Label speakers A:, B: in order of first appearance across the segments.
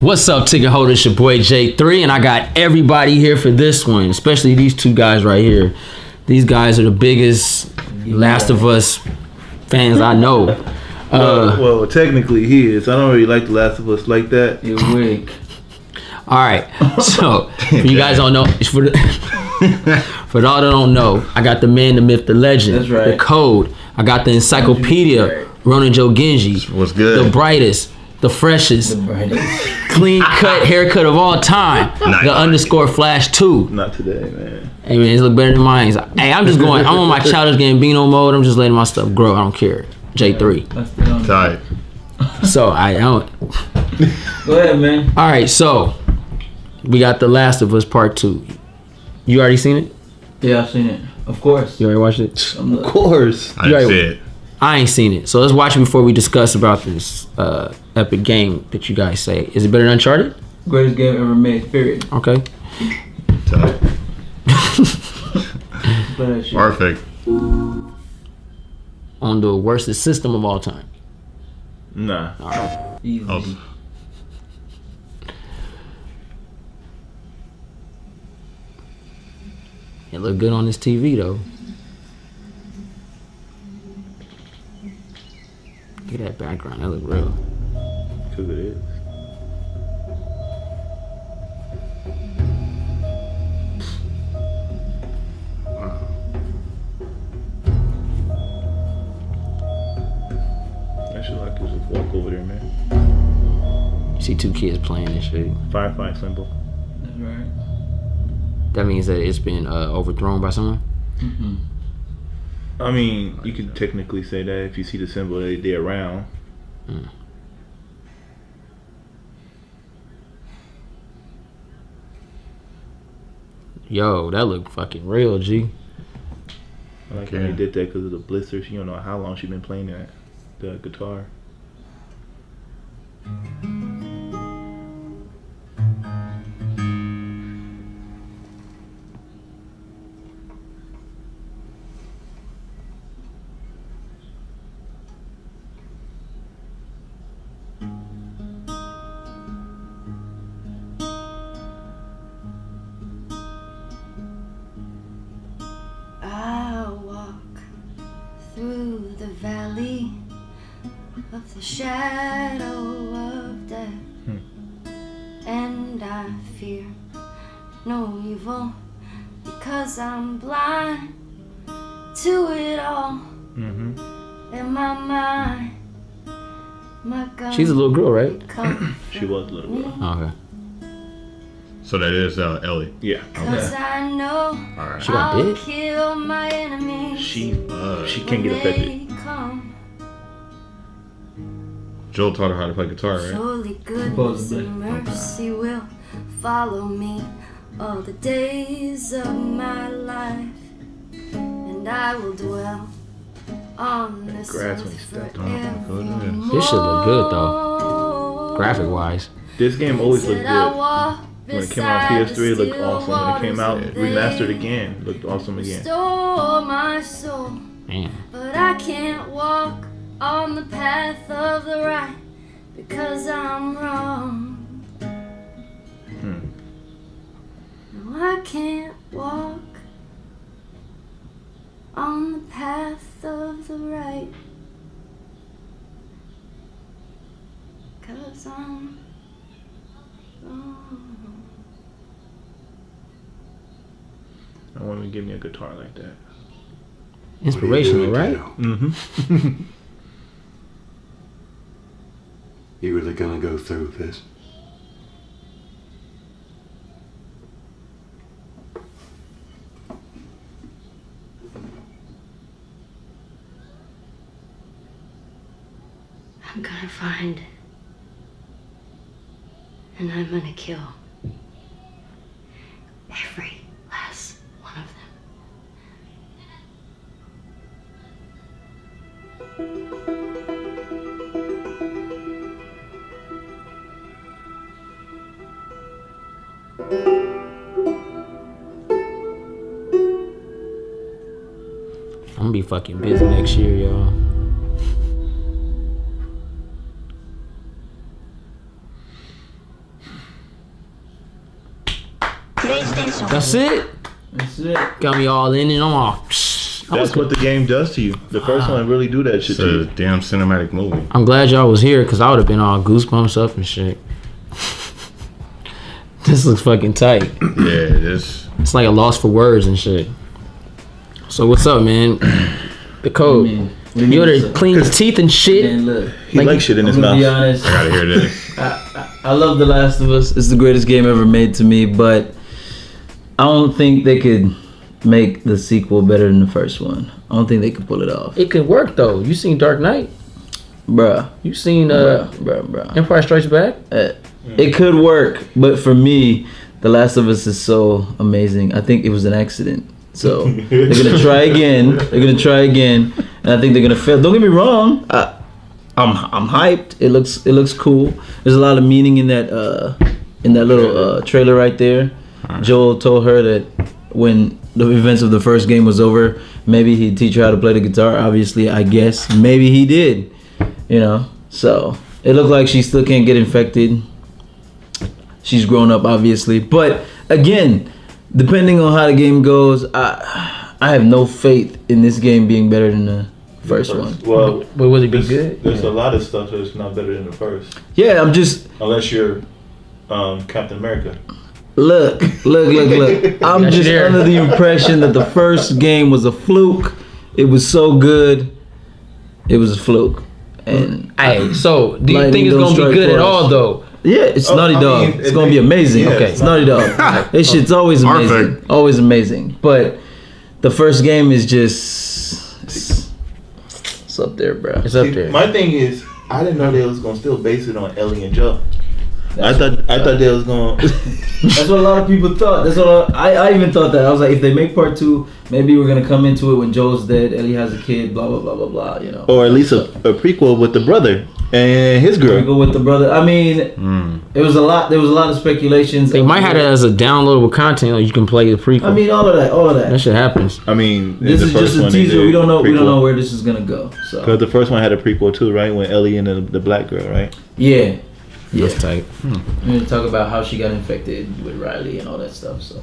A: What's up, ticket holder? It's your boy J3, and I got everybody here for this one, especially these two guys right here. These guys are the biggest Last of Us fans I know.
B: Well, technically he is. I don't really like The Last of Us like that.
C: You're weak.
A: All right, so for you guys don't know, for all that don't know, I got the man, the myth, the legend,
C: That's right.
A: the code. I got the encyclopedia, Ronan Joe Genji.
D: What's good?
A: The brightest, the freshest, clean cut haircut of all time.
D: Nice.
A: The underscore flash 2.
B: Not today, man.
A: Hey man, it look better than mine. Hey, I'm just going. I'm on my childish Gambino mode. I'm just letting my stuff grow. I don't care. J3.
C: Let's stay on that.
D: Tight.
A: So I don't.
C: Go ahead, man.
A: All right. So we got The Last of Us Part 2. You already seen it?
C: Yeah, I've seen it. Of course.
A: You already watched it?
B: Of course.
D: I
A: You right.
D: see it.
A: I ain't seen it. So let's watch it before we discuss about this epic game that you guys say. Is it better than Uncharted?
C: Greatest game ever made, period.
A: Okay.
D: Tight.
C: Play that shit.
D: Perfect.
A: On the worstest system of all time.
B: Nah.
C: Easy.
D: Oh.
A: It look good on this TV though. Look at that background. That look real.
B: Because it is. I should like to just walk over there, man.
A: You see two kids playing this shit.
B: Firefly symbol.
C: That's right.
A: That means that it's been overthrown by someone.
C: Mm-hmm.
B: I mean, you could technically say that if you see the symbol, they're around.
A: Yo, that look fucking real, G.
B: I like how
D: Okay.
B: they did that because of the blisters. You don't know how long she been playing that, the guitar.
E: I'll walk through the valley of the shadow of death, and I fear no evil because I'm blind to it all. In my mind, my gun
A: She's a little girl, right?
B: She was a little girl.
A: Oh, okay.
D: So that is Ellie.
B: Yeah.
E: Cause I know
D: All right.
A: She got
E: I'll
A: bit?
E: kill my enemies.
B: She can't get affected.
D: Joel taught her how to play guitar, right?
E: Surely goodness
C: Supposedly.
E: and mercy will follow me all the days of my life, and I will dwell on this
B: grass when
E: earth
B: he stepped
D: on it, look good,
E: forevermore.
A: This shit look good though, graphic wise.
B: This game always looked
E: Said I
B: good.
E: walk
B: When it came out on
E: beside
B: PS3, it looked
E: the
B: awesome. When it came out
E: still
B: remastered
E: waters,
B: again, it looked awesome again.
E: restore my soul.
A: Man,
E: But I can't walk on the path of the right because I'm wrong. No, I can't walk on the path of the right because I'm wrong.
B: I want to give me a guitar like that.
A: inspirational, right?
B: Mm-hmm.
F: You really gonna go through this?
E: I'm gonna find and I'm gonna kill every last one of them.
A: I'm gonna be fucking busy next year, y'all. That's it.
C: That's it.
A: Got me all in and I'm all.
B: That's what the game does to you. The first one really do that shit
D: It's
B: to
D: a
B: you.
D: damn cinematic movie.
A: I'm glad y'all was here because I would have been all goosebumps up and shit. This looks fucking tight.
D: Yeah, it is.
A: It's like a loss for words and shit. So what's up, man? The code. You ought to clean your teeth and shit.
C: And look,
B: He
A: Like,
B: likes shit in
C: I'm
B: his
C: gonna
B: mouth.
C: be honest.
D: I gotta hear this.
C: I love The Last of Us. It's the greatest game ever made to me, but I don't think they could make the sequel better than the first one. I don't think they could pull it off.
A: It could work though. You seen Dark Knight?
C: Bruh.
A: You seen
C: Bruh.
A: Empire Strikes Back?
C: It could work, but for me, The Last of Us is so amazing. I think it was an accident. So they're gonna try again. And I think they're gonna fail. Don't get me wrong. I'm hyped. It looks cool. There's a lot of meaning in that little trailer right there. Joel told her that when the events of the first game was over, maybe he'd teach her how to play the guitar. Obviously, I guess maybe he did. You know, so it looked like she still can't get infected. She's grown up, obviously, but again, depending on how the game goes, I have no faith in this game being better than the first one.
B: Well,
A: But would it be good?
B: there's a lot of stuff that's not better than the first.
C: Yeah, I'm just
B: Unless you're Captain America.
C: look. I'm
A: Got you
C: just
A: there.
C: under the impression that the first game was a fluke. It was so good, it was a fluke. And
A: Hey, so do you
C: Lightning
A: think it's
C: don't
A: gonna be
C: strike
A: good at
C: twice.
A: all though?
C: yeah, it's
B: Oh,
C: Naughty
B: I
C: Dog.
B: mean,
C: It's gonna be amazing.
B: yeah,
C: Okay, it's Naughty Dog. This shit's always amazing.
D: Perfect.
C: Always amazing. But the first game is just it's up there, bro.
A: It's up
B: See,
A: there.
B: my thing is, I didn't know they was gonna still base it on Ellie and Joe. I thought they was gonna.
C: That's what a lot of people thought. That's what I even thought that. I was like, if they make part 2, maybe we're gonna come into it when Joel's dead, Ellie has a kid, blah blah blah blah blah. You know.
B: Or at least a prequel with the brother and his
C: We
B: girl.
C: go with the brother. I mean, there was a lot of speculations.
A: They might have it as a downloadable content, or you can play the prequel.
C: I mean, all of
A: that
C: that.
A: shit happens.
B: I mean,
C: This is just a teaser. We don't know where this is gonna go. So
B: Because the first one had a prequel too, right? When Ellie and the black girl, right?
C: yeah,
A: That's tight.
C: we're gonna talk about how she got infected with Riley and all that stuff. So,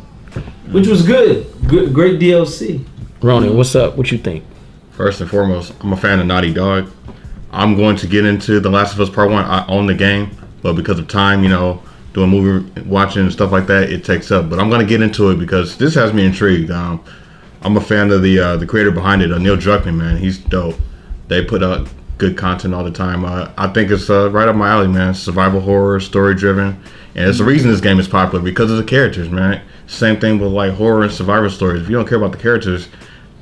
C: which was good. Great DLC.
A: Ronan, what's up? What you think?
D: First and foremost, I'm a fan of Naughty Dog. I'm going to get into The Last of Us Part 1. I own the game, but because of time, doing movie watching and stuff like that, it takes up. But I'm going to get into it because this has me intrigued. I'm a fan of the creator behind it, Neil Druckmann, man. He's dope. They put out good content all the time. I think it's right up my alley, man. Survival horror, story driven, and it's the reason this game is popular because of the characters, man. Same thing with like horror and survival stories. If you don't care about the characters,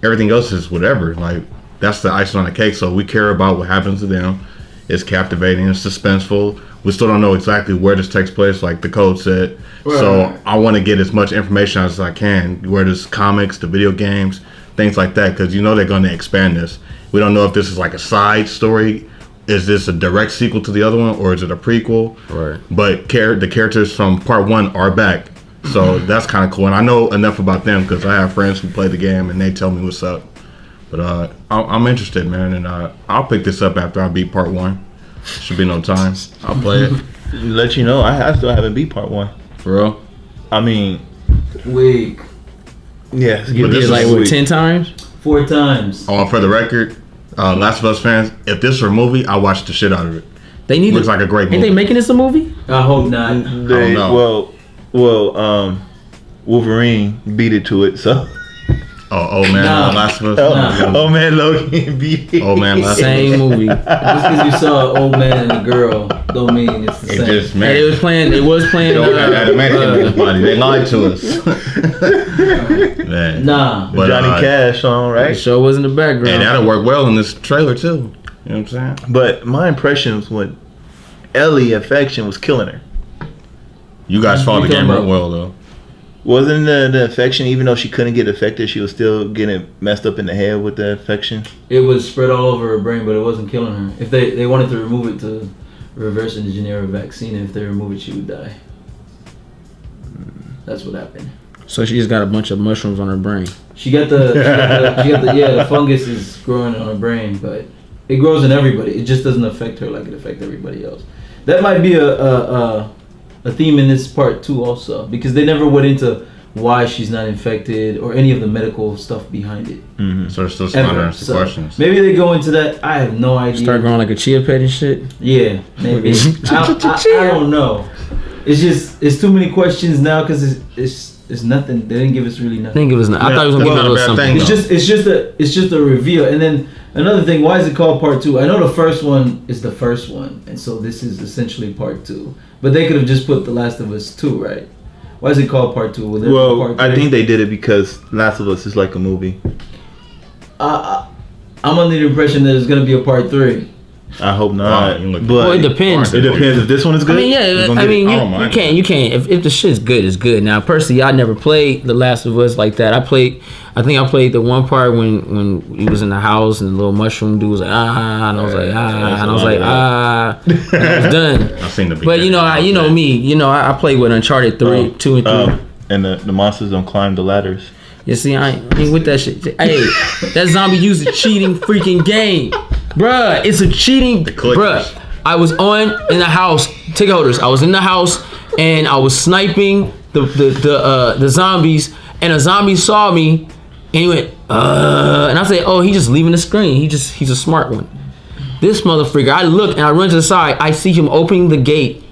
D: everything else is whatever. Like that's the icing on the cake. So we care about what happens to them. It's captivating. It's suspenseful. We still don't know exactly where this takes place, like the code said.
C: Right.
D: So I want to get as much information as I can. Where there's comics, the video games, things like that, because they're going to expand this. We don't know if this is like a side story. Is this a direct sequel to the other one, or is it a prequel?
A: Right.
D: But the characters from part 1 are back, so that's kind of cool. And I know enough about them because I have friends who play the game and they tell me what's up. But I'm interested, man, and I'll pick this up after I beat part 1. Should be no time. I'll play it.
B: Let you know, I still haven't beat part 1.
D: For real.
B: I mean,
C: Week
B: yes.
A: You
D: But this
A: did like
D: is
A: what,
D: sweet.
A: 10 times?
C: 4 times.
D: Oh, for the record, Last of Us fans, if this were a movie, I watch the shit out of it.
A: They need
D: Looks like a great
A: Ain't
D: movie.
A: they making this a movie?
C: I hope not.
B: They,
D: know.
B: well, Wolverine beat it to it, so.
D: Oh, old man,
C: Nah.
D: Last of Us.
C: Nah.
B: Oh man, Logan beat it.
D: Old man, Last of Us.
A: Same movie.
C: Just because you saw an old man and a girl, don't mean it's the
D: It
C: same.
D: just
A: Hey,
D: man.
A: they was playing. They was playing.
D: They don't have adamantium in his body. They lied to us. Man.
C: Nah.
D: But,
B: Johnny Cash song,
A: The
B: right?
A: show was in the background.
D: And that'll work well in this trailer too. You know what I'm saying?
B: But my impressions when Ellie infection was killing her.
D: You guys follow the
C: You
D: game
C: talking
D: real well though.
B: Wasn't the infection, even though she couldn't get affected, she was still getting messed up in the head with the infection?
C: It was spread all over her brain, but it wasn't killing her. If they wanted to remove it to reverse engineer a vaccine, and if they remove it, she would die. That's what happened.
A: So she just got a bunch of mushrooms on her brain.
C: She got the fungus is growing on her brain, but it grows in everybody. It just doesn't affect her like it affects everybody else. That might be a theme in this part too, also, because they never went into why she's not infected or any of the medical stuff behind it.
D: So there's still some
C: Ever.
D: unanswered
C: So,
D: questions.
C: maybe they go into that. I have no idea.
A: Start growing like a chia pet and shit.
C: Yeah, maybe. I don't know. It's too many questions now because it's nothing. They didn't give us really
A: I
C: nothing.
A: think it was. I thought it was gonna give
D: Well,
A: it a little
D: bad
A: something.
D: thing.
C: It's just a reveal. And then another thing, why is it called part 2? I know the first one is the first one, and so this is essentially part 2. But they could have just put The Last of Us 2, right? Why is it called part 2? Will there be
B: Well,
C: part
B: I
C: 3?
B: think they did it because Last of Us is like a movie.
C: I'm under the impression that there's gonna be a part 3.
B: I hope not.
D: Wow, you look-
B: but
A: Well, it depends.
B: It depends if this one is good.
A: I mean, yeah.
B: we're gonna
A: I
B: get
A: mean,
B: it.
D: I don't mind.
A: you can't. If the shit's good, it's good. Now, personally, I never played The Last of Us like that. I think I played the one part when he was in the house and the little mushroom dude was like and I was like and I was like and I was done.
D: I've seen the
A: But you know, I played with Uncharted 2 and 3.
B: And the monsters don't climb the ladders.
A: You see, I ain't with that shit. Hey, that zombie used a cheating freaking game. Bruh, it's a cheating.
D: clickers.
A: Bruh, I was in the house, ticket holders. I was in the house and I was sniping the zombies, and a zombie saw me and he went, and I said, oh, he's just leaving the screen. He's a smart one. This motherfucker, I look and I run to the side. I see him opening the gate.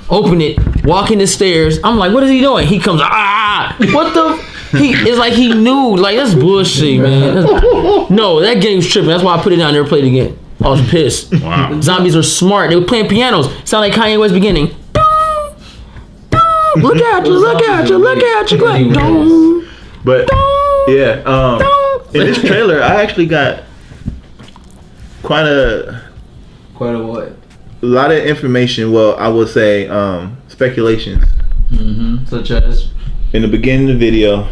A: Open it, walking the stairs. I'm like, what is he doing? He comes, what the? It's like he knew. Like, that's bullshit, man. No, that game's tripping. That's why I put it down there and played it again. I was pissed.
D: Wow.
A: Zombies are smart. They were playing pianos. Sound like Kanye West beginning. Look at you, look at you, look at you. Like, dong,
B: But yeah, in this trailer, I actually got quite a
C: what?
B: lot of information. Well, I would say speculations.
C: Such as?
B: In the beginning of the video,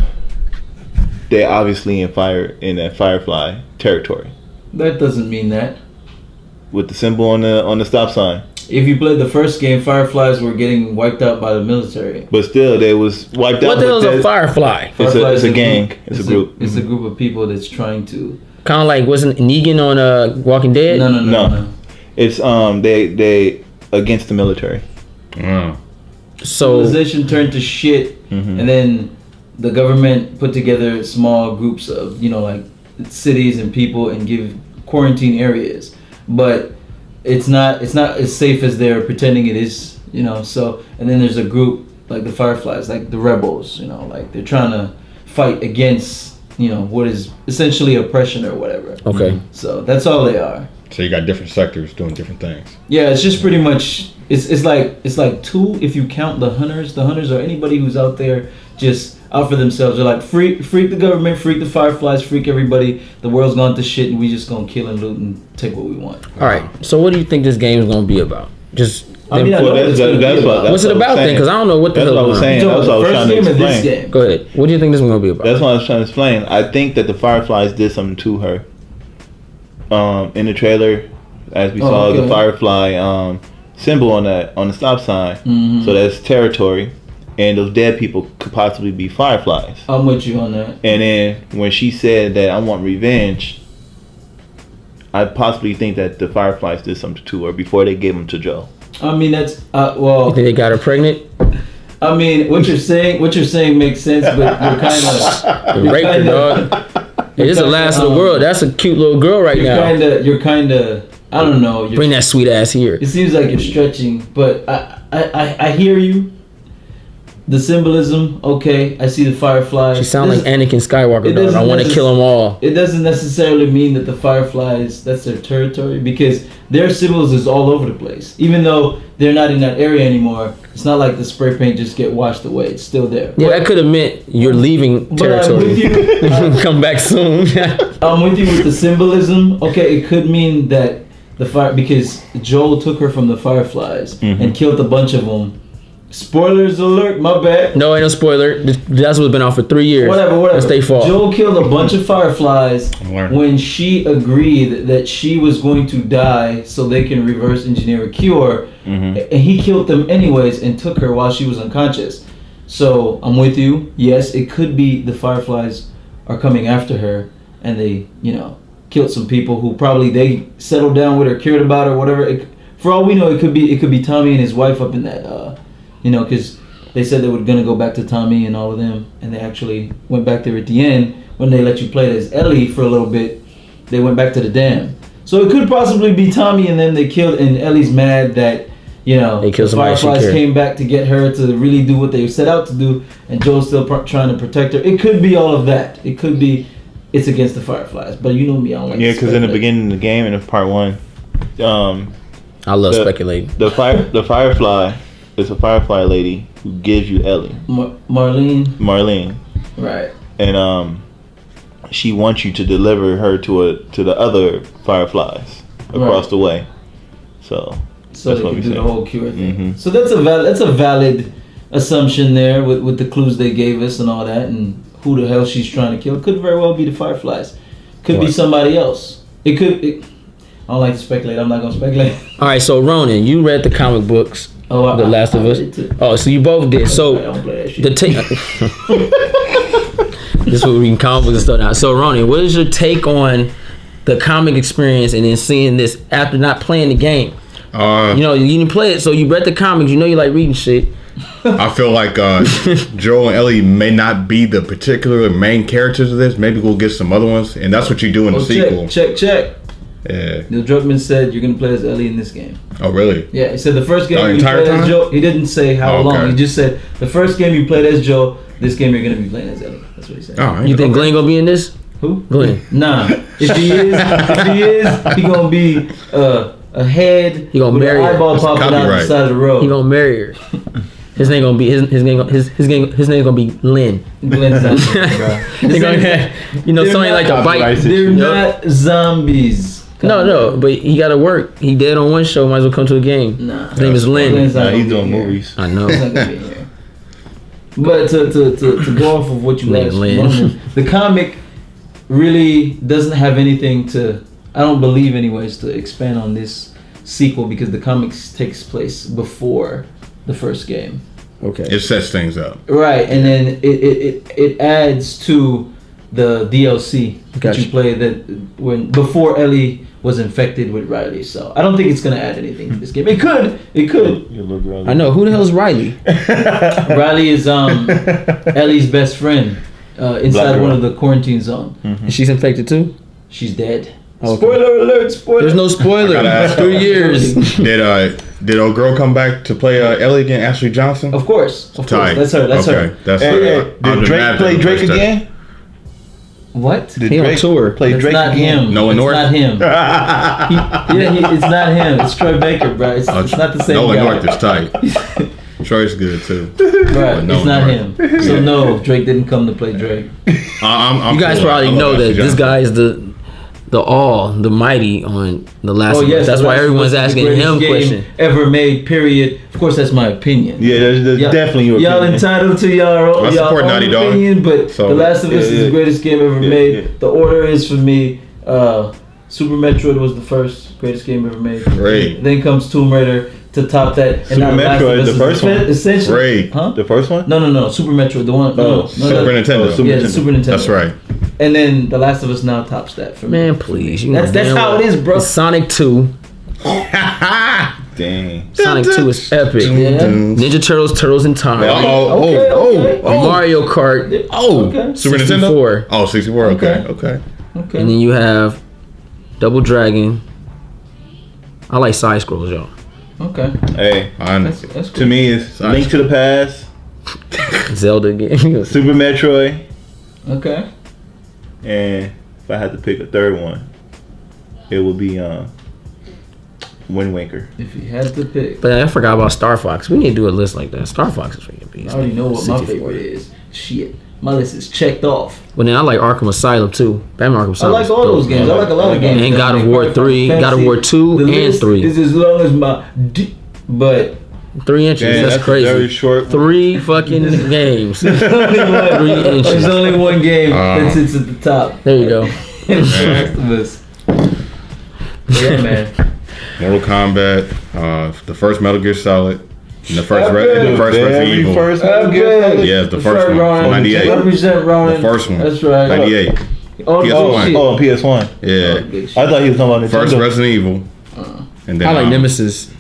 B: they obviously in that Firefly territory
C: That doesn't mean that.
B: with the symbol on the stop sign.
C: If you played the first game, Fireflies were getting wiped out by the military.
B: But still, they was wiped out.
A: what the hell is
B: but
A: a firefly?
B: It's
C: Fireflies
B: a gang. It's a group.
C: It's a group of people that's trying to.
A: Kind of like, wasn't Negan on Walking Dead?
C: No.
B: It's they against the military.
D: Wow.
A: So
C: Civilization turned to shit, and then the government put together small groups of like cities and people and give quarantine areas, but it's not as safe as they're pretending it is. So and then there's a group like the Fireflies, like the rebels. Like they're trying to fight against what is essentially oppression or whatever.
A: okay.
C: So that's all they are.
D: So you got different sectors doing different things.
C: Yeah, it's just pretty much it's like 2 if you count the hunters. The hunters are anybody who's out there just out for themselves. They're like freak the government, freak the Fireflies, freak everybody. The world's gone to shit, and we just gonna kill and loot and take what we want.
A: All right. So what do you think this game is gonna be about? Just
C: I mean, I know what it's gonna be about.
A: what's it about then? Because I don't know what the
B: That's
A: hell
B: what I was
A: going on.
B: saying. That's what I was
C: First
B: trying to
C: game of this
B: explain.
C: game.
A: Go ahead. What do you think this is gonna be about?
B: That's what I was trying to explain. I think that the Fireflies did something to her. In the trailer, as we saw
C: okay.
B: the Firefly symbol on the stop sign. So that's territory, and those dead people could possibly be Fireflies.
C: I'm with you on that.
B: And then when she said that I want revenge, I possibly think that the Fireflies did something to her before they gave them to Joe.
C: I mean, that's
A: You think they got her pregnant?
C: I mean, what you're saying makes sense, but you're kind
A: They raped her, dog. Hey, this is the last of the world. That's a cute little girl right now.
C: you're kind of I don't know.
A: Bring that sweet ass here.
C: It seems like you're stretching, but I hear you. The symbolism, okay. I see the Fireflies.
A: She sounds like Anakin Skywalker,
C: it
A: dog. I
C: doesn't
A: want to kill them all.
C: It doesn't necessarily mean that the Fireflies, that's their territory, because their symbols is all over the place. Even though they're not in that area anymore, it's not like the spray paint just get washed away. It's still there.
A: Yeah, that could have meant you're leaving
C: But I'm
A: territory.
C: with you.
A: Come back soon.
C: I'm with you with the symbolism. Okay, it could mean that because Joel took her from the Fireflies and killed a bunch of them. Spoilers alert, my bad.
A: No, ain't no spoiler. That's what's been out for 3 years.
C: Whatever.
A: That's their fault.
C: Joel killed a bunch of Fireflies
D: Alert.
C: when she agreed that she was going to die so they can reverse engineer a cure. And he killed them anyways and took her while she was unconscious. So I'm with you. Yes, it could be the Fireflies are coming after her and they, killed some people who probably they settled down with or cared about or whatever. For all we know, it could be Tommy and his wife up in that, because they said they were gonna go back to Tommy and all of them, and they actually went back there at the end when they let you play as Ellie for a little bit. They went back to the dam, so it could possibly be Tommy and them they killed, and Ellie's mad that
A: They killed
C: the
A: somebody she
C: Fireflies
A: cared.
C: came back to get her to really do what they set out to do, and Joel's still trying to protect her. It could be all of that. It could be it's against the Fireflies, but you know me, I don't like.
B: Yeah,
C: to
B: because in the
C: speculate.
B: beginning of the game, in part 1,
A: I love
B: The-
A: speculating.
B: the Firefly is a Firefly lady who gives you Ellie,
C: Marlene,
B: Marlene,
C: right?
B: and she wants you to deliver her to the other Fireflies across
C: Right.
B: the way. So
C: So
B: that's
C: they
B: what
C: can
B: we
C: do the
B: say.
C: whole cure thing.
B: Mhm.
C: So that's a valid assumption there with the clues they gave us and all that, and who the hell she's trying to kill. Could very well be the Fireflies. Could be
A: Right.
C: somebody else. It could. I don't like to speculate. I'm not gonna speculate.
A: All right, so Ronan, you read the comic books,
C: Oh,
A: The Last of Us.
C: I did too.
A: Oh, so you both did.
C: I
A: So
C: don't play that shit.
A: the take. This is what we can comic books and stuff now. So Ronan, what is your take on the comic experience and then seeing this after not playing the game? You know, you didn't play it, so you read the comics. You know, you like reading shit.
D: I feel like Joel and Ellie may not be the particular main characters of this. Maybe we'll get some other ones, and that's what you do in the sequel.
C: Check.
D: Yeah.
C: Neil Druckmann said you're gonna play as Ellie in this game.
D: Oh, really?
C: Yeah, he said the first game
D: The
C: you
D: entire
C: played as
D: time?
C: Joe. He didn't say how
D: Oh, okay.
C: long. He just said the first game you played as Joe. This game you're gonna be playing as Ellie. That's what he said.
D: Oh,
A: You think Glenn gonna be in this?
C: Who?
A: Glenn.
C: Nah. If he is, he gonna be a head
A: He gonna
C: with
A: marry
C: an
A: her.
C: eyeball
D: That's
C: popping out the
D: copyright.
C: side of the road.
A: He gonna marry her. His name gonna be his name gonna be Lynn.
C: Glenn's not there, bro.
A: They gonna have, you know,
C: They're
A: something like a
C: not-
A: bite.
C: They're
A: Yup.
C: not zombies.
A: No, but he gotta work. He dead on one show. Might as well come to a game.
C: Nah.
A: His name is Lynn.
C: Glenn's not
B: Nah, he's
C: gonna be
B: doing
C: here.
B: movies.
A: I know.
C: He's not gonna be here. But to go off of what you asked,
A: Lynn.
C: Roman, the comic really doesn't have anything to. I don't believe, anyways, to expand on this sequel because the comics takes place before the first game.
A: Okay.
D: It sets things up.
C: Right, and then it adds to the DLC that
A: Gotcha.
C: you play that when before Ellie was infected with Riley. So I don't think it's gonna add anything to this game. It could.
B: You look really-
A: I know. Who the hell is Riley?
C: Riley is Ellie's best friend inside
B: Black
C: one
B: girl.
C: of the quarantine zone.
A: And she's infected too?
C: She's dead.
A: Okay.
C: Spoiler alert! Spoiler.
A: There's no spoiler.
D: I gotta ask
A: 3 years.
D: Did old girl come back to play Ellie again? Ashley Johnson.
C: Of course.
D: Tight.
C: That's her. That's
D: okay.
C: her.
D: That's
B: Hey,
D: her.
B: hey,
D: I
B: did
D: would
B: Drake
D: imagine
B: play
D: the
B: Drake
D: first time.
C: What?
B: again? Did
A: He on
B: Drake
A: tour.
B: play
C: That's
B: Drake
C: not
B: again?
C: him.
D: Nolan
C: It's
D: North?
C: not him. It's not him. It's Troy Baker, bro. It's not the same
D: Nolan
C: guy.
D: North is tight. Troy's good too.
C: Right,
D: No,
C: it's not
D: no.
C: him. So no, Drake didn't come to play Drake.
D: I'm
A: You guys
D: cool.
A: probably
D: I love
A: know
D: Ashley
A: that this
D: Johnson.
A: guy is the mighty on The Last
C: Oh
A: of Us.
C: yes,
A: That's
C: The
A: why
C: Last of
A: everyone's
C: Us is the
A: asking
C: greatest
A: him
C: game
A: question.
C: ever made. Period. Of course, that's my opinion.
B: Yeah, there's
C: Y'all-
B: definitely your
C: y'all
B: opinion.
C: entitled to y'all
D: I support
C: own
D: Naughty Dog.
C: opinion, but
D: So,
C: The Last of Us is
B: yeah.
C: the greatest game ever
B: Yeah,
C: made.
B: yeah.
C: The order is for me. Super Metroid was the first greatest game ever made.
D: Great.
C: Then comes Tomb Raider to top that.
B: Super
C: now The Last of
B: Metroid,
C: Us
B: the
C: is
B: first one?
C: Essentially,
D: Great.
C: huh?
B: The first one?
C: No. Super Metroid, the one. No,
D: Super Nintendo.
B: Super
C: yeah,
B: Nintendo.
C: Super Nintendo.
D: That's right.
C: And then The Last of Us now tops that for me.
A: Man, please. You know
C: That's
A: damn
C: how
A: well.
C: it is, bro.
A: It's Sonic 2.
B: Dang.
A: Sonic 2 is epic.
C: Yeah.
A: Ninja Turtles in Time.
C: Okay.
A: Mario Kart.
C: Okay.
D: Super
A: 64.
D: Nintendo. Oh, 64. Okay.
C: Okay.
A: And then you have Double Dragon. I like side scrolls, y'all.
C: Okay.
B: Hey,
C: That's cool.
B: to me, it's
D: Side
B: Link to the Past,
A: Zelda game.
B: Super Metroid,
C: Okay.
B: and if I had to pick a third one, it would be Wind Waker.
C: If you had to pick,
A: But I forgot about Star Fox. We need to do a list like that. Star Fox is freaking beast.
C: I already know what my
A: 64.
C: favorite is. Shit. My list is checked off.
A: Well, then I like Arkham Asylum too. Batman Arkham
C: I
A: Asylum.
C: like all those games. I like a lot of games.
A: And
C: that
A: God of
C: make
A: War
C: Final
A: 3,
C: Fantasy.
A: God of War 2
C: The
A: and
C: list
A: 3.
C: is as long as my but
A: 3 inches.
B: Dang,
A: that's
B: Very
A: crazy.
B: short.
A: 3 fucking games.
C: there's only one,
A: 3 inches.
C: there's only one game that sits at the top.
A: There you go.
C: The rest of us. Yeah, man.
D: Mortal Kombat. The first Metal Gear Solid. And the first
C: Okay.
D: Resident
B: Very
D: Evil.
B: first Metal Gear
C: Okay.
B: Solid.
D: Yeah, the first one.
C: Ronan.
D: From 98.
C: Represent Ronan.
D: The first one.
C: That's right.
D: 98.
C: Oh,
D: PS1.
C: shit.
B: Oh, on PS1.
D: Yeah.
C: Big shit.
B: I thought he was talking about Nintendo.
D: First Resident Evil. And then
A: I like Nemesis.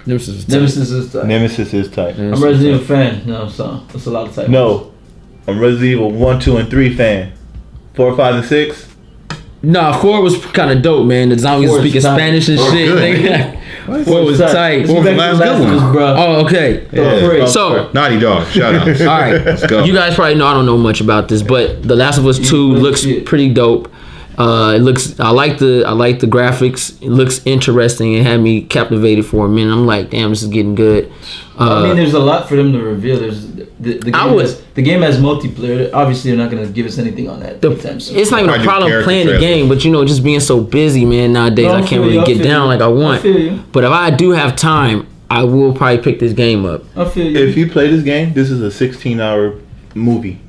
A: Nemesis is tight.
C: Nemesis is tight.
B: Nemesis is tight.
A: Yeah.
C: I'm a Resident Evil fan. No, so that's a lot of tight.
B: No, I'm Resident Evil 1, 2, and 3 fan. 4, 5, and 6.
A: Nah, 4 was kind of dope, man. The zombies
C: 4 is
A: speaking
C: tight.
A: Spanish and shit. nigga. 4 was tight.
C: This is back to
D: last
C: the Last
D: good
C: of
D: one.
C: Us, bro.
A: Oh, okay.
C: Yeah.
A: So,
D: Naughty Dog. Shout out.
A: all right.
D: Let's go.
A: You guys probably know I don't know much about this, but The Last of Us 2 looks pretty dope. It looks. I like the graphics. It looks interesting. It had me captivated for a minute. I'm like, damn, this is getting good.
C: I mean, there's a lot for them to reveal. There's the game has multiplayer. Obviously, they're not gonna give us anything on that. anytime soon.
A: It's not even a
D: Probably do
A: problem
D: character
A: playing the
D: trailers.
A: game, but you know, just being so busy, man. Nowadays,
C: No, I
A: I can't
C: feel
A: really
C: you, I
A: get
C: feel
A: down
C: you.
A: like I want.
C: I feel you.
A: But if I do have time, I will probably pick this game up.
C: I feel you.
B: If you play this game, this is a 16-hour movie.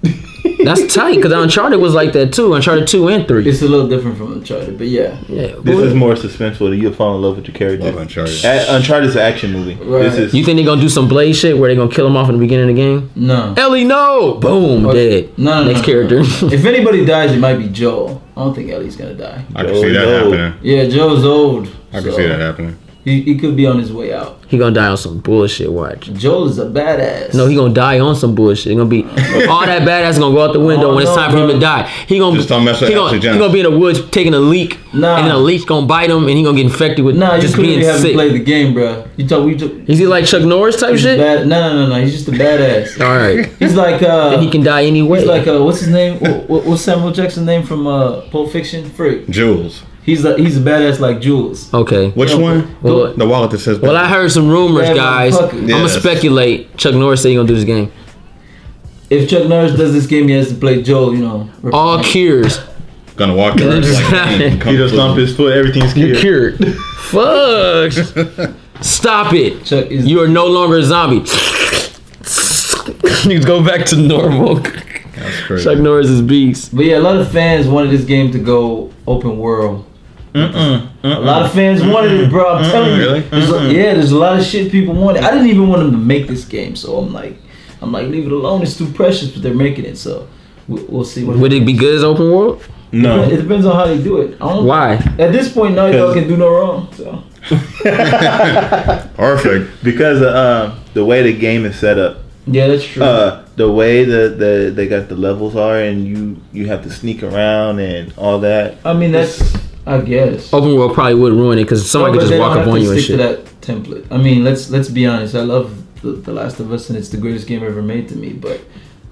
A: That's tight because Uncharted was like that too. Uncharted 2 and 3.
C: It's a little different from Uncharted, but yeah.
A: Yeah.
B: This is more suspenseful. You'll fall in love with your character.
D: Love Uncharted.
B: Uncharted is an action movie.
C: Right.
B: This is
A: You think they're gonna do some Blade shit where they're gonna kill him off in the beginning of the game?
C: No.
A: Ellie, no! Boom, dead.
C: No,
A: Next
C: no.
A: character.
C: If anybody dies, it might be Joel. I don't think Ellie's gonna die.
D: I can see that
B: Joe.
D: happening.
C: Yeah, Joel's old.
D: I can see that happening.
C: He could be on his way out.
A: He gonna die on some bullshit. Watch.
C: Joel is a badass.
A: No, he gonna die on some bullshit. He gonna be all that badass gonna go out the window
C: Oh,
A: when it's
C: no,
A: time for him
C: bro.
A: to die. He gonna
D: Just don't mess with
A: he gonna,
D: Ashley
A: he
D: Johnson.
A: gonna be in the woods taking a leak,
C: Nah.
A: and then a leak gonna bite him, and he gonna get infected with
C: Nah, you
A: just
C: clearly
A: being
C: haven't
A: sick.
C: played the game, bro. We took.
A: Is he like Chuck Norris type
C: He's
A: shit?
C: bad. No. He's just a badass.
A: All right,
C: He's like
A: and he can die anyway.
C: He's like what's his name? What's Samuel Jackson's name from Pulp Fiction? Freak.
D: Jules.
C: He's a badass like Jules.
A: Okay.
D: Which
C: Yeah,
D: one?
A: well-
D: The wallet that says.
A: Well, I heard some rumors,
C: Yeah,
A: guys.
C: fuck it.
A: I'm gonna
D: Yes.
A: speculate. Chuck Norris said he gonna do this game.
C: If Chuck Norris does this game, he has to play Joel. You know.
A: All cures.
D: Gonna walk in.
A: just
D: Like,
A: happened.
B: he just stomp his foot. Everything's
A: You're
B: cured.
A: cured. Fuck. Stop it.
C: Chuck is.
A: You are no longer a zombie. You go back to normal.
D: That's crazy.
A: Chuck Norris is beast.
C: But yeah, a lot of fans wanted this game to go open world. A lot of fans wanted it, bro. I'm telling you.
D: Really?
C: There's a lot of shit people wanted. I didn't even want them to make this game, so I'm like, leave it alone. It's too precious, but they're making it, so we'll see what.
A: Would it be good as open world?
B: No.
C: It depends on how they do it. I don't,
A: Why?
C: At this point, Naughty Dog can do no wrong. So
D: Perfect.
B: Because the way the game is set up.
C: yeah, that's true.
B: The way the they got the levels are, and you have to sneak around and all that.
C: I mean, I guess.
A: Open world probably would ruin it because somebody
C: But
A: could
C: they
A: just
C: don't
A: walk
C: have
A: up on
C: to
A: you and
C: stick
A: shit.
C: to that template. I mean, let's be honest. I love the Last of Us, and it's the greatest game ever made to me. But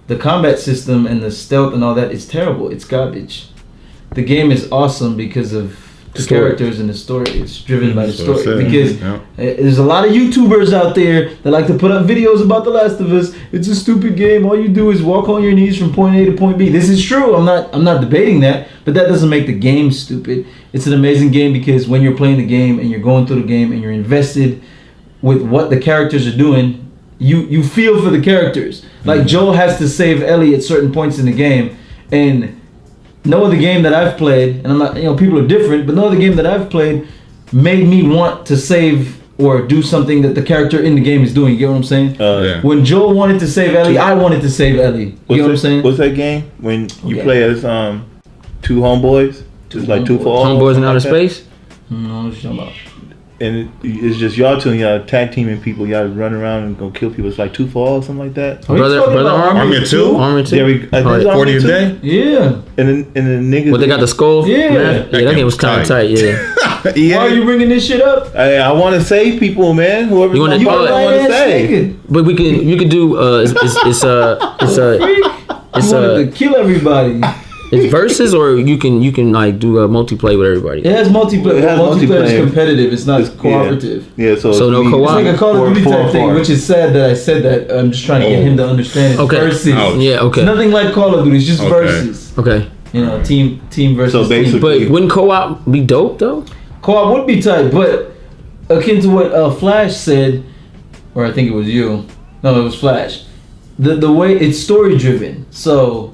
C: the combat system and the stealth and all that is terrible. It's garbage. The game is awesome because of the
A: Story.
C: characters and the story. It's driven by the
D: That's what I
C: story.
D: said.
C: Because
D: Yeah.
C: there's a lot of YouTubers out there that like to put up videos about The Last of Us. It's a stupid game. All you do is walk on your knees from point A to point B. This is true. I'm not debating that, but that doesn't make the game stupid. It's an amazing game because when you're playing the game and you're going through the game and you're invested with what the characters are doing, you feel for the characters. Like Joel has to save Ellie at certain points in the game, and no other game that I've played, and I'm not, people are different, but no other game that I've played made me want to save or do something that the character in the game is doing. You get what I'm saying?
D: Yeah.
C: When Joel wanted to save Ellie, I wanted to save Ellie. You get what I'm saying?
B: What's that game when you
C: Okay.
B: play as two homeboys? Just like two
C: homeboys.
B: for all.
A: Homeboys in outer
B: something like that?
A: space.
C: No, what you talking about?
B: And it's just y'all two, and y'all tag teaming people. Y'all run around and go kill people. It's like 2 for all, something like that.
C: Are you
A: Brother
C: talking about
A: Army?
D: Army of Two?
A: Army
B: There we, I think
A: Oh,
B: it's
A: yeah.
B: Army
D: 40 a
B: 2.
D: day?
C: Yeah.
B: And the niggas.
A: Well, they got the skull.
C: Yeah.
A: Man. Yeah, that game was kind of tight. Yeah.
C: Why are you bringing this shit up?
B: I want to save people, man. Whoever
A: You wanna-
B: you
A: oh,
B: want
C: Right
B: to
C: ass
B: save.
C: nigga.
A: But you could do
C: Freak.
A: it's
C: You wanted to kill everybody.
A: it's versus or you can like do a multiplayer with everybody.
C: It has multiplayer.
B: It has
C: Multiplayer is
B: multiplayer.
C: competitive. It's not
B: It's-
C: cooperative.
B: Yeah, so
A: So no
B: we-
A: co-op?
C: It's like a Call of Duty type thing,
B: four.
C: which is sad that I said that. I'm just trying to get
D: Oh.
C: him to understand it.
A: Okay.
C: Versus.
D: Ouch.
A: Yeah. Okay.
C: It's nothing like Call of Duty. It's just
D: Okay.
C: versus.
A: Okay.
C: Team versus
B: So basically-
C: team.
A: But wouldn't co-op be dope though?
C: Co-op would be tight, but akin to what Flash said, or I think it was you. No, it was Flash. The way it's story driven, so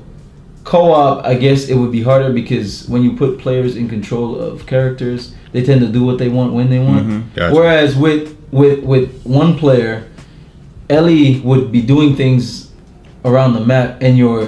C: co-op, I guess it would be harder because when you put players in control of characters, they tend to do what they want when they want.
D: Gotcha.
C: Whereas with one player, Ellie would be doing things around the map, and you're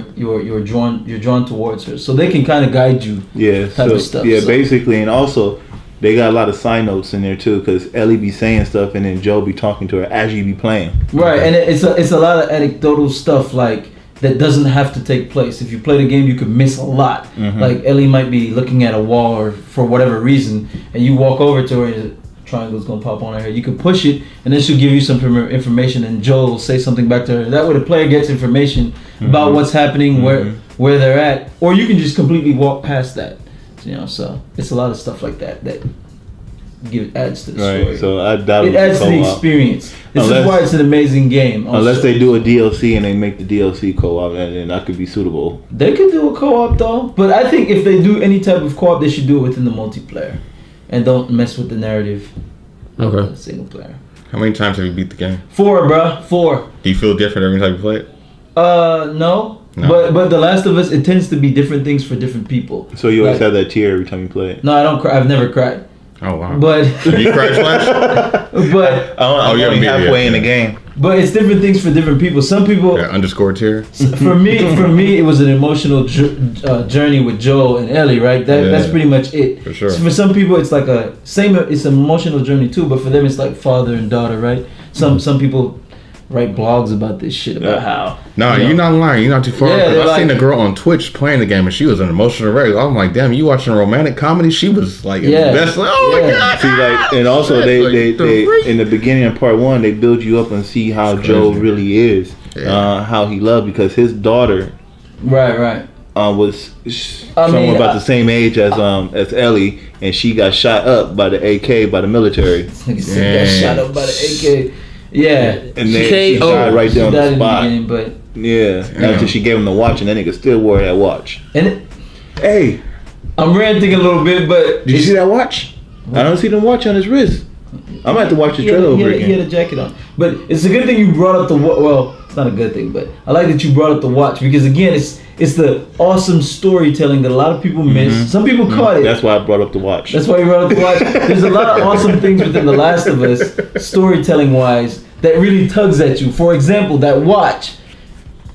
C: drawn towards her, so they can kind of guide you.
B: Yeah,
C: type of stuff,
B: yeah,
C: so.
B: basically, and also they got a lot of side notes in there too, because Ellie be saying stuff and then Joe be talking to her as you be playing.
C: Right, and it's a lot of anecdotal stuff like that doesn't have to take place. If you play the game, you could miss a lot. Like Ellie might be looking at a wall or for whatever reason, and you walk over to her and a triangle's gonna pop on her head. You can push it, and then she'll give you some information, and Joel will say something back to her. That way, the player gets information about what's happening, where they're at, or you can just completely walk past that. So it's a lot of stuff like that adds to the story.
B: So I doubt
C: it adds to the experience. This is why it's an amazing game.
B: Unless they do a DLC and they make the DLC co-op, and then that could be suitable.
C: They could do a co-op though, but I think if they do any type of co-op, they should do it within the multiplayer, and don't mess with the narrative.
A: Okay.
C: Single player.
D: How many times have you beat the game?
C: 4, bruh. 4.
D: Do you feel different every time you play it?
C: No. But The Last of Us, it tends to be different things for different people.
B: So you always have that tear every time you play it?
C: No, I don't cry. I've never cried.
D: Oh wow.
C: But
D: you cried, Flash?
C: But
B: I'm
D: you
B: only
D: haven't beat it
B: halfway
D: yet.
B: in the game.
C: But it's different things for different people. Some people,
D: That underscore tear.
C: for me, it was an emotional journey with Joel and Ellie. Right. That's pretty much it.
D: For sure.
C: So for some people, it's like it's an emotional journey too. But for them, it's like father and daughter. Right. Some people write blogs about this shit about how.
D: No, you're not lying. You're not too far.
C: Yeah,
D: I seen a girl on Twitch playing the game, and she was an emotional wreck. I'm like, damn, you watching a romantic comedy? She was like,
C: Yeah.
D: best. Oh my god.
B: See, like, and also they in the beginning of part 1, they build you up and see how Joe really is, how he loved, because his daughter,
C: Right.
B: was somewhere about the same age as Ellie, and she got shot up by the AK by the military,
C: Nigga said got shot up by the AK. Yeah.
B: and then she died right there on
C: She died
B: the
C: in
B: spot.
C: beginning, but
B: After she gave him the watch, and that nigga still wore that watch.
C: and
B: Hey,
C: I'm ranting a little bit, but
B: did you see that watch? I don't see the watch on his wrist. I'm gonna have to watch the trailer over
C: He had
B: again.
C: a jacket on. But it's a good thing you brought up the well, it's not a good thing, but I like that you brought up the watch, because again, it's the awesome storytelling that a lot of people miss. Some people caught it.
B: That's why I brought up the watch.
C: That's why you brought up the watch. There's a lot of awesome things within The Last of Us, storytelling wise, that really tugs at you. For example, that watch.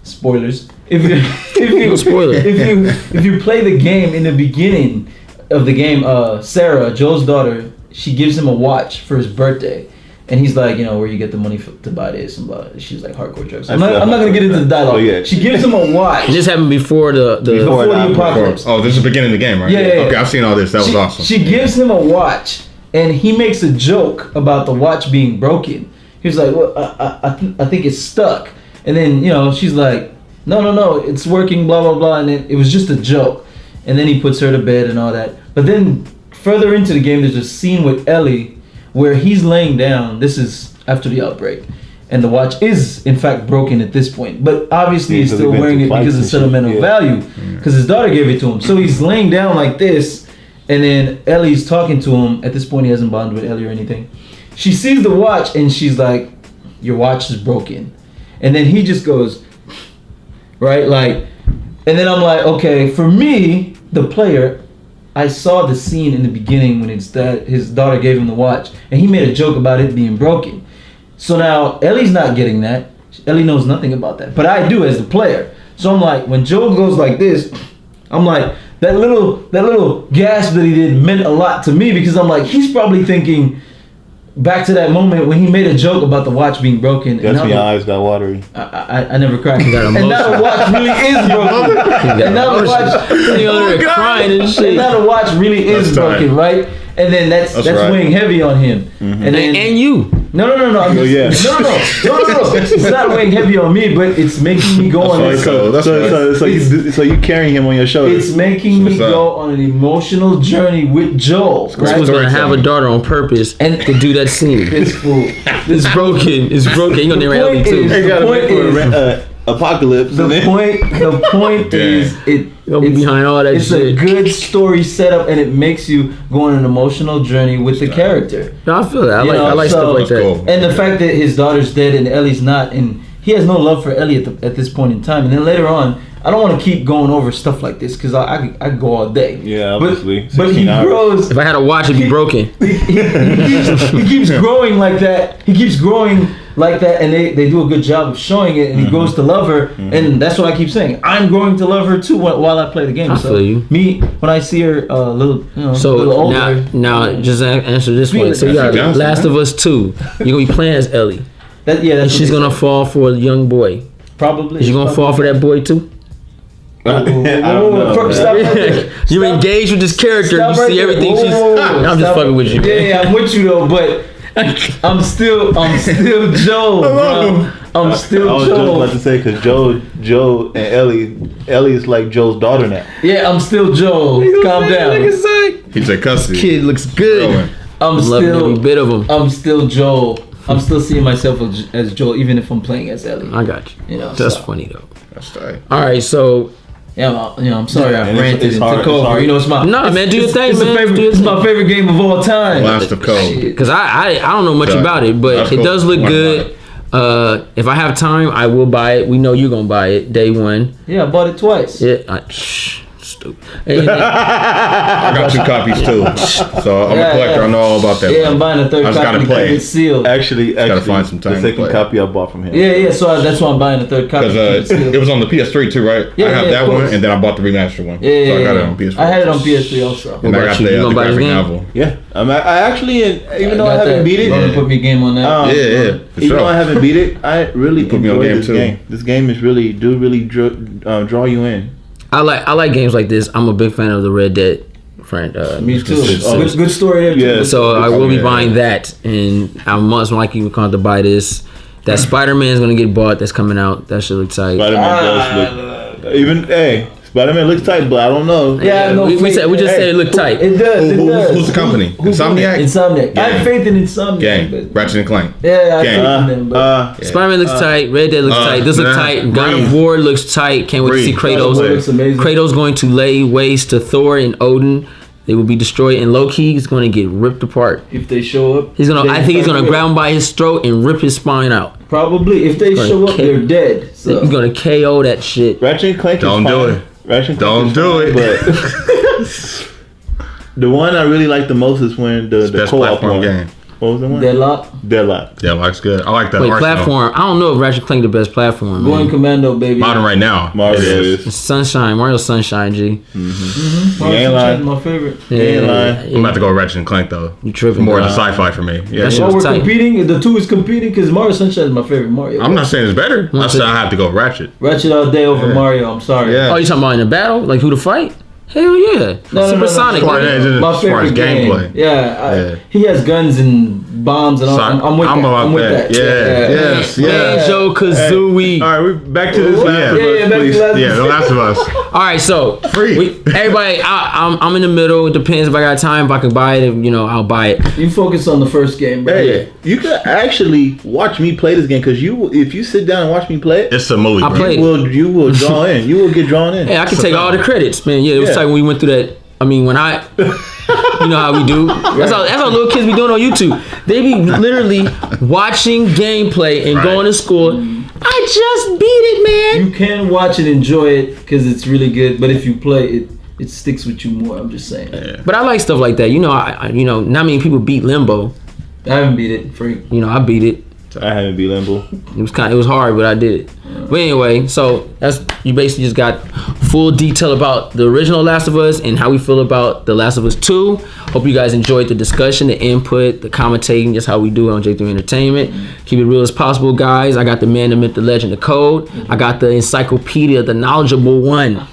C: Spoilers. If you
A: Spoiler.
C: if you play the game, in the beginning of the game, Sarah, Joel's daughter, she gives him a watch for his birthday. And he's like, where you get the money to buy this and blah. She's like, hardcore drugs. I'm not gonna get into the dialogue.
B: Oh, yeah.
C: She gives him a watch.
A: This happened before the
C: Before the apocalypse.
D: Oh, this is the beginning of the game, right?
C: Yeah.
D: Okay, I've seen all this. That was awesome.
C: She gives him a watch, and he makes a joke about the watch being broken. He was like, "Well, I think it's stuck." And then she's like, "No, it's working." Blah blah blah. And it was just a joke. And then he puts her to bed and all that. But then further into the game, there's a scene with Ellie where he's laying down. This is after the outbreak. And the watch is, in fact, broken at this point. But obviously, he's still wearing it because of sentimental value. Because his daughter gave it to him. So he's laying down like this. And then Ellie's talking to him. At this point, he hasn't bonded with Ellie or anything. She sees the watch and she's like, "Your watch is broken." And then he just goes, right? Like, and then I'm like, okay, for me, the player, I saw the scene in the beginning when his daughter gave him the watch, and he made a joke about it being broken. So now Ellie's not getting that. Ellie knows nothing about that, but I do as the player. So I'm like, when Joel goes like this, I'm like, that little gasp that he did meant a lot to me, because I'm like, he's probably thinking back to that moment when he made a joke about the watch being broken.
B: That's
C: and
B: when your eyes got watery.
C: I never cried.
A: got
C: And now the watch really is broken. And now the watch,
A: crying and shit.
C: and now the watch really is
D: That's tight.
C: broken, right? And then that's
D: right.
C: weighing heavy on him. And then
A: And you.
C: no. I'm
B: Oh, yeah.
C: no. It's not weighing heavy on me, but it's making me go on.
D: That's right. That's
B: So you carrying him on your shoulder.
C: It's making me
D: What's up?
C: go on an emotional journey with Joel.
A: This
C: Right?
A: was gonna have a daughter on purpose
C: And-
A: to do that scene.
C: This fool.
A: It's broken. It's broken. You gonna name
C: The
A: Ellie
C: point
A: too.
C: is-
B: They gotta
C: the
B: make
C: point
B: for apocalypse.
C: The
B: and then-
C: point is
A: You'll be behind all that
C: it's
A: shit.
C: a good story setup, and it makes you go on an emotional journey with the character.
A: No, I feel that. I
C: You know,
A: like
C: so-
A: stuff like that.
D: Cool.
C: And the fact that his daughter's dead and Ellie's not, and he has no love for Ellie at this point in time. And then later on, I don't want to keep going over stuff like this because I could go all day.
B: Yeah, obviously.
C: But he
B: 16 hours.
C: grows.
A: If I had a watch, it'd be broken.
C: He keeps growing like that. He keeps growing like that, and they do a good job of showing it, and he grows to love her, and that's what I keep saying. I'm growing to love her too while I play the game.
A: I
C: So
A: feel you.
C: me, when I see her little,
A: So
C: little older,
A: now just answer this one. So you got
D: Johnson,
A: Last of Us 2. You're gonna be playing as Ellie.
C: that's
A: And she's gonna fall for a young boy.
C: probably.
A: Is you gonna fall for that boy too?
B: I don't know.
C: Stop right there.
A: You
C: Stop.
A: engage with this character.
C: Stop
A: You
C: right
A: see
C: there.
A: everything
C: Whoa,
A: she's.
C: whoa, whoa.
A: I'm just
C: Stop.
A: fucking with you.
C: Yeah, I'm with you though, but I'm still Joe, bro. I'm
B: I
C: still
B: was just
C: Joe.
B: about to say because Joe and Ellie is like Joe's daughter now.
C: Yeah, I'm still Joe. Calm down.
D: He said custody.
A: Kid looks good.
D: Rolling.
C: I'm
A: I'm loving every
C: still
A: bit of him.
C: I'm still Joel. I'm still seeing myself as Joel, even if I'm playing as Ellie.
A: I got you.
C: You know,
A: That's
C: so.
A: funny though.
D: That's tight.
A: All right, so
C: Yeah, I'm sorry I
B: And it's-
C: ranted
B: it's
C: and
B: hard-
C: took
B: it's
C: over.
B: hard.
C: You know, it's my
A: Nah, man, do your thing,
C: it's
A: man.
C: a favorite,
A: Do your
C: it's
A: thing.
C: my favorite game of all time.
D: Last of Code.
A: because I don't know much
D: Sorry.
A: about it, but
D: That's
A: it
D: cool.
A: does look
D: Why
A: good. If I have time, I will buy it. We know you're gonna buy it day one.
C: Yeah, I bought it twice.
A: Yeah, stupid. And-
D: I got 2 copies too, so I'm a
C: Yeah,
D: collector.
C: yeah.
D: I know all about that.
C: Yeah, I'm buying a third
D: I just
C: copy
D: gotta
C: because
D: play
C: it's
D: it.
C: sealed.
B: Actually,
D: find some time
B: the
D: to
B: second
D: play.
B: copy I bought from him.
C: Yeah, so that's why I'm buying a third copy.
D: Because
C: because it's sealed.
D: it was on the PS3 too, right?
C: Yeah,
D: I have
C: yeah,
D: that
C: of
D: one,
C: course.
D: and then I bought the remastered one.
C: Yeah,
D: so I
C: yeah,
D: got it
C: yeah.
D: on PS4.
C: I had it on PS3 also.
D: And I
A: What
D: got
A: about you? You
D: the
A: gonna buy this
D: graphic
A: game?
D: novel.
B: Yeah, I actually, even though I
C: got
B: haven't
C: that.
B: beat it,
C: You wanna put me a game on that?
B: um,
D: Yeah, for
B: even
D: sure.
B: though I haven't beat it, I really
D: put me on
B: enjoy
D: game
B: this
D: too.
B: game. This game is really draw you in.
A: I like games like this. I'm a big fan of the Red Dead friend.
C: Me too.
A: So-
C: Good story there too.
B: Yeah.
A: So I will be
D: Yeah.
A: buying that, and I'm most likely going to buy this. That Spider-Man is going to get bought. That's coming out. That shit looks tight.
B: Spider-Man does look even. Hey, Spider-Man looks tight, but I don't know.
C: Yeah, no
A: we
C: faith.
A: just said it looked tight.
C: It does. It does.
D: Who's the company? Insomniac?
C: Insomniac. I have faith in Insomniac.
D: Gang.
C: but-
D: Ratchet and Clank.
C: Yeah, I have
D: Gang.
C: faith in them. But
A: Spider-Man looks tight. Red Dead looks tight. This looks
D: nah.
A: tight. God of
D: Breathe.
A: War looks tight. Can't wait to see
D: Breathe.
C: God of War
A: Kratos.
C: looks amazing.
A: Kratos going to lay waste to Thor and Odin. They will be destroyed, and Loki is going to get ripped apart.
C: if they show up,
A: He's gonna.
C: they
A: I think he's gonna
C: fight
A: grab him by his throat and rip his spine out.
C: Probably. If they
A: gonna
C: show up,
A: kill-
C: they're dead. So.
A: He's gonna KO that shit.
B: Ratchet and Clank
D: Don't
B: is
D: do
B: fine.
D: it.
B: Ratchet and
D: Don't
B: Clank is
D: do
B: fine, but the one I really like the most is when the
D: Best
B: co-op
D: platform
B: one.
D: game.
B: What was the one?
C: Deadlock.
B: Deadlock.
D: Yeah, like's good. I like that.
A: Wait,
D: Arsenal.
A: platform. I don't know if Ratchet and Clank the best platform.
C: Going
A: Man.
C: Commando, baby.
D: Modern right now.
B: Mario
D: It is.
B: is.
A: Sunshine, Mario Sunshine, G.
C: Mario
B: You ain't lying.
C: Sunshine's my favorite.
A: Yeah,
B: ain't lying.
D: I'm about to go Ratchet and Clank though.
A: You tripping?
D: More
A: bro.
D: of the sci-fi for me. Yeah.
A: That shit
C: While we're
A: was tight.
C: competing, the two is competing because Mario Sunshine is my favorite Mario.
D: I'm not saying it's better. I said I have to go Ratchet.
C: Ratchet all day over Mario. I'm sorry.
D: Yeah.
A: Oh, you talking about in the battle? Like who to fight? Hell yeah. Supersonic.
D: As far as-
A: nigga.
C: My
D: as far as
C: favorite game.
D: gameplay.
C: Yeah, he has guns and bombs and all. I'm with that.
D: about
C: I'm with that.
D: Yes, yes.
A: Banjo Kazooie.
B: All right, we're back to this.
C: Yeah,
B: Last of Us,
C: yeah, back to
B: please.
C: Last of
D: Yeah, The Last of Us.
A: All right, so
D: Free.
A: everybody, I'm in the middle. It depends if I got time. If I can buy it, I'll buy it.
C: You focus on the first game, bro.
B: Hey, you could actually watch me play this game because if you sit down and watch me play it,
D: It's a movie.
A: I
D: bro.
A: played-
B: you will draw in. You will get drawn in.
A: Hey, I can take all the credits, man. Yeah, it was
B: Yeah.
A: like when we went through that. I mean, when I, you know how we do. That's how little kids be doing on YouTube. They be literally watching gameplay and
D: Right.
A: going to school. I just beat it, man.
C: You can watch and enjoy it because it's really good, but if you play it, it sticks with you more. I'm just saying.
A: But I like stuff like that. Not many people beat Limbo.
C: I haven't beat it. Freak.
A: I beat it.
B: I haven't beat Limbo.
A: It was hard, but I did it. But anyway, so you basically just got full detail about the original Last of Us and how we feel about the Last of Us 2. Hope you guys enjoyed the discussion, the input, the commentating, just how we do it on J3 Entertainment. Keep it real as possible, guys. I got the man, the myth, the legend, the code. I got the encyclopedia, the knowledgeable one,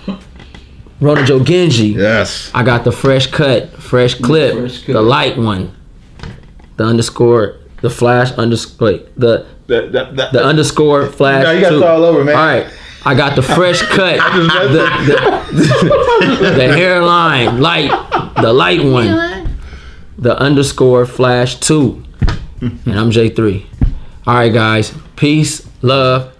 A: Rona Joe Genji.
D: Yes.
A: I got the fresh cut, fresh clip,
C: Fresh cut.
A: the light one, the underscore, the flash underscore, the underscore flash.
B: No, you got to
A: 2.
B: start all over, man.
A: All right, I got the fresh cut, the hairline light, the light one, the underscore flash 2, and I'm J3. All right, guys, peace, love.